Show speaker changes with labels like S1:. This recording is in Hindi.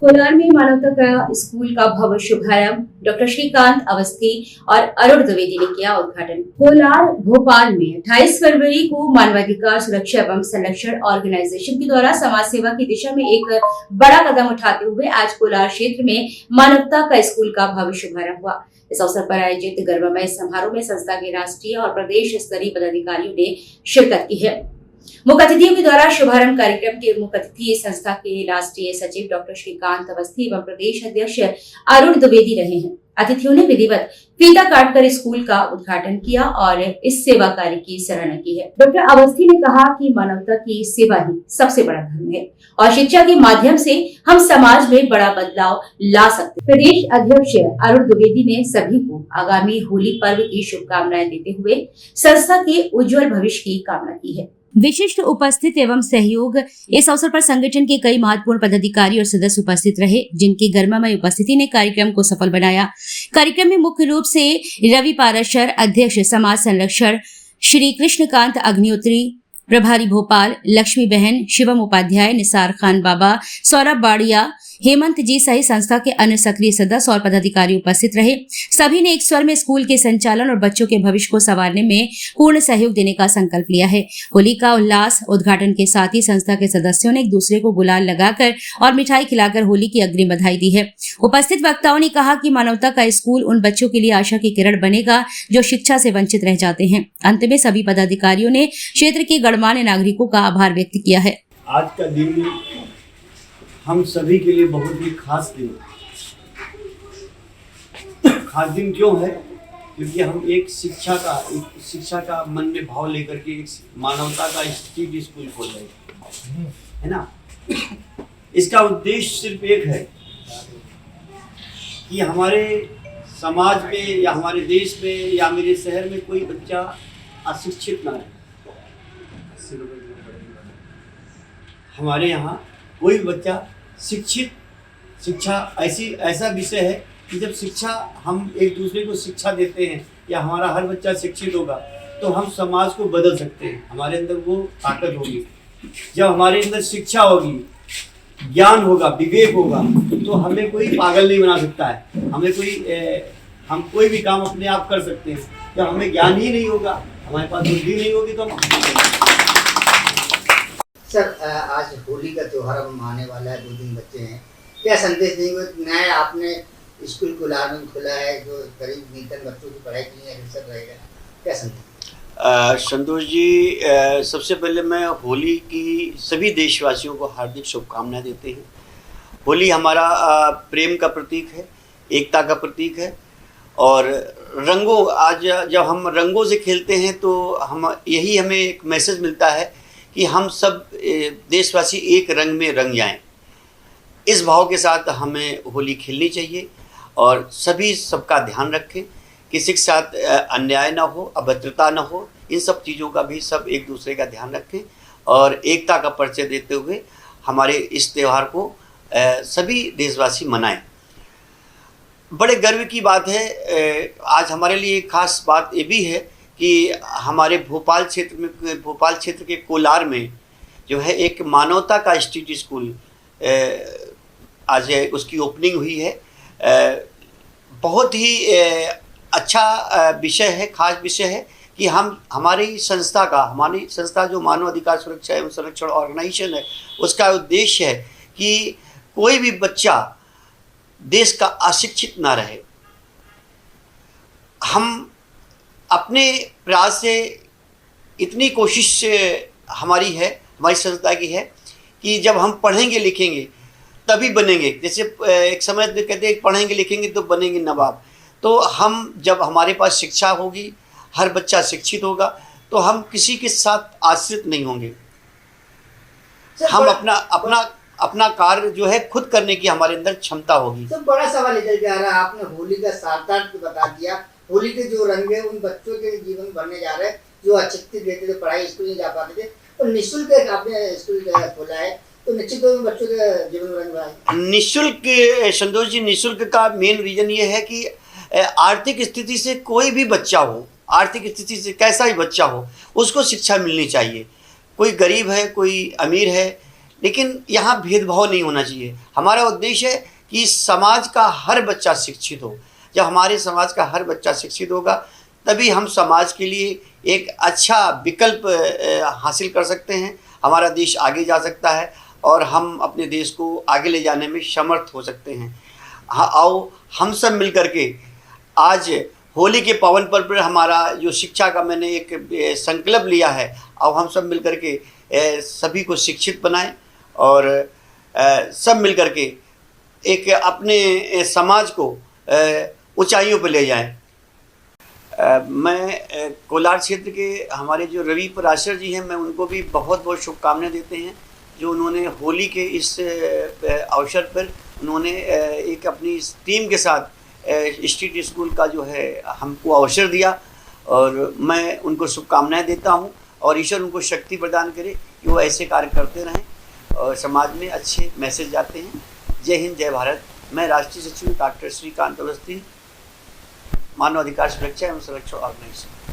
S1: कोलार में मानवता का स्कूल का भव्य शुभारंभ डॉक्टर श्रीकांत अवस्थी और अरुण द्विवेदी ने किया उद्घाटन। कोलार भोपाल में 28 फरवरी को मानवाधिकार सुरक्षा एवं संरक्षण ऑर्गेनाइजेशन के द्वारा समाज सेवा की दिशा में एक बड़ा कदम उठाते हुए आज कोलार क्षेत्र में मानवता का स्कूल का भव्य शुभारंभ हुआ। इस अवसर पर आयोजित गर्वमय समारोह में संस्था के राष्ट्रीय और प्रदेश स्तरीय पदाधिकारियों ने शिरकत की है। मुख्य अतिथियों के द्वारा शुभारंभ कार्यक्रम के मुख्य अतिथि संस्था के राष्ट्रीय सचिव डॉक्टर श्रीकांत अवस्थी एवं प्रदेश अध्यक्ष अरुण द्विवेदी रहे हैं। अतिथियों ने विधिवत फीता काटकर स्कूल का उद्घाटन किया और इस सेवा कार्य की सराहना की है। डॉक्टर अवस्थी ने कहा कि मानवता की सेवा ही सबसे बड़ा धर्म है और शिक्षा के माध्यम से हम समाज में बड़ा बदलाव ला सकते। प्रदेश अध्यक्ष अरुण द्विवेदी ने सभी को आगामी होली पर्व की शुभकामनाएं देते हुए संस्था के उज्जवल भविष्य की कामना की है। विशिष्ट उपस्थित एवं सहयोग इस अवसर पर संगठन के कई महत्वपूर्ण पदाधिकारी और सदस्य उपस्थित रहे, जिनकी गर्मामय उपस्थिति ने कार्यक्रम को सफल बनाया। कार्यक्रम में मुख्य रूप से रवि पाराशर, अध्यक्ष समाज संरक्षण, श्री कृष्णकांत अग्निहोत्री, प्रभारी भोपाल, लक्ष्मी बहन, शिवम उपाध्याय, निसार खान बाबा, सौरभ बाड़िया, हेमंत जी सहित संस्था के अन्य सक्रिय सदस्य और पदाधिकारी उपस्थित रहे। सभी ने एक स्वर में स्कूल के संचालन और बच्चों के भविष्य को संवारने में पूर्ण सहयोग देने का संकल्प लिया है। होली का उल्लास उद्घाटन के साथ ही संस्था के सदस्यों ने एक दूसरे को गुलाल लगाकर और मिठाई खिलाकर होली की अग्रिम बधाई दी है। उपस्थित वक्ताओं ने कहा कि मानवता का स्कूल उन बच्चों के लिए आशा की किरण बनेगा जो शिक्षा से वंचित रह जाते हैं। अंत में सभी पदाधिकारियों ने क्षेत्र के गणमान्य नागरिकों का आभार व्यक्त किया है।
S2: आज का दिन हम सभी के लिए बहुत ही खास दिन क्यों है? क्योंकि हम एक शिक्षा का मन में भाव लेकर के एक मानवता का इंस्टीट्यूट स्कूल खोल रहे हैं, है ना। इसका उद्देश्य सिर्फ एक है कि हमारे समाज में या हमारे देश में या मेरे शहर में कोई बच्चा अशिक्षित ना रहे। हमारे यहाँ कोई बच्चा शिक्षा ऐसा विषय है कि जब शिक्षा हम एक दूसरे को शिक्षा देते हैं या हमारा हर बच्चा शिक्षित होगा तो हम समाज को बदल सकते हैं। हमारे अंदर वो ताकत होगी। जब हमारे अंदर शिक्षा होगी, ज्ञान होगा, विवेक होगा तो हमें कोई पागल नहीं बना सकता है। हम कोई भी काम अपने आप कर सकते हैं। जब हमें ज्ञान ही नहीं होगा, हमारे पास बुद्धि नहीं होगी तो हम
S3: सर, आज होली का त्योहार हम आने वाला है, 2 दिन बच्चे हैं, क्या संदेश देंगे? नया आपने स्कूल कोलार में खोला है जो करीब 20 बच्चों की पढ़ाई के लिए अग्रसर रहेगा, क्या संदेश?
S2: संतोष जी, सबसे पहले मैं होली की सभी देशवासियों को हार्दिक शुभकामनाएं देते हैं। होली हमारा प्रेम का प्रतीक है, एकता का प्रतीक है और आज जब हम रंगों से खेलते हैं तो हमें एक मैसेज मिलता है कि हम सब देशवासी एक रंग में रंग जाएं। इस भाव के साथ हमें होली खेलनी चाहिए और सभी सबका ध्यान रखें, किसी के साथ अन्याय ना हो, अभद्रता ना हो। इन सब चीज़ों का भी सब एक दूसरे का ध्यान रखें और एकता का परिचय देते हुए हमारे इस त्यौहार को सभी देशवासी मनाएं। बड़े गर्व की बात है, आज हमारे लिए एक खास बात ये भी है कि हमारे भोपाल क्षेत्र के कोलार में जो है एक मानवता का इंस्टीट्यूट स्कूल आज उसकी ओपनिंग हुई है। बहुत ही अच्छा विषय है, खास विषय है कि हमारी संस्था जो मानव अधिकार सुरक्षा एवं संरक्षण ऑर्गेनाइजेशन है, उसका उद्देश्य है कि कोई भी बच्चा देश का अशिक्षित ना रहे। हम अपने प्रयास से इतनी कोशिश हमारी संस्था की है कि जब हम पढ़ेंगे लिखेंगे तभी बनेंगे। जैसे एक समय कहते हैं पढ़ेंगे लिखेंगे तो बनेंगे नवाब। तो जब हमारे पास शिक्षा होगी, हर बच्चा शिक्षित होगा तो हम किसी के साथ आश्रित नहीं होंगे। हम अपना कार्य जो है खुद करने की हमारे अंदर क्षमता होगी।
S3: तो बड़ा सवाल निकल के आ रहा है, आपने होली का सार्थक बता दिया। होली के जो रंग है उन बच्चों के जीवन भरने जा रहे हैं जो अशिक्षित रहते थे, पढ़ाई स्कूल नहीं जा पाते थे, और निःशुल्क आपने स्कूल खोला है तो निश्चित तौर पर बच्चों के जीवन में रंग आए।
S2: निःशुल्क, संतोष जी, निःशुल्क का मेन रीजन ये है कि आर्थिक स्थिति से कोई भी बच्चा हो, आर्थिक स्थिति से कैसा भी बच्चा हो, उसको शिक्षा मिलनी चाहिए। कोई गरीब है, कोई अमीर है, लेकिन यहाँ भेदभाव नहीं होना चाहिए। हमारा उद्देश्य है कि समाज का हर बच्चा शिक्षित हो। जब हमारे समाज का हर बच्चा शिक्षित होगा तभी हम समाज के लिए एक अच्छा विकल्प हासिल कर सकते हैं, हमारा देश आगे जा सकता है और हम अपने देश को आगे ले जाने में समर्थ हो सकते हैं। हाँ, आओ हम सब मिल कर के आज होली के पावन पर्व पर हमारा जो शिक्षा का मैंने एक संकल्प लिया है, आओ हम सब मिल कर के सभी को शिक्षित बनाएं और सब मिल कर के एक अपने समाज को ऊंचाइयों पर ले जाएं। मैं कोलार क्षेत्र के हमारे जो रवि पराशर जी हैं, मैं उनको भी बहुत बहुत शुभकामनाएं देते हैं जो उन्होंने होली के इस अवसर पर उन्होंने एक अपनी टीम के साथ स्ट्रीट स्कूल का जो है हमको अवसर दिया और मैं उनको शुभकामनाएं देता हूं और ईश्वर उनको शक्ति प्रदान करे कि वो ऐसे कार्य करते रहें और समाज में अच्छे मैसेज जाते हैं। जय हिंद, जय भारत। मैं राष्ट्रीय सचिव डॉक्टर श्रीकांत अवस्थी, मानव अधिकार सुरक्षा एवं संरक्षण ऑर्गेनाइजेशन।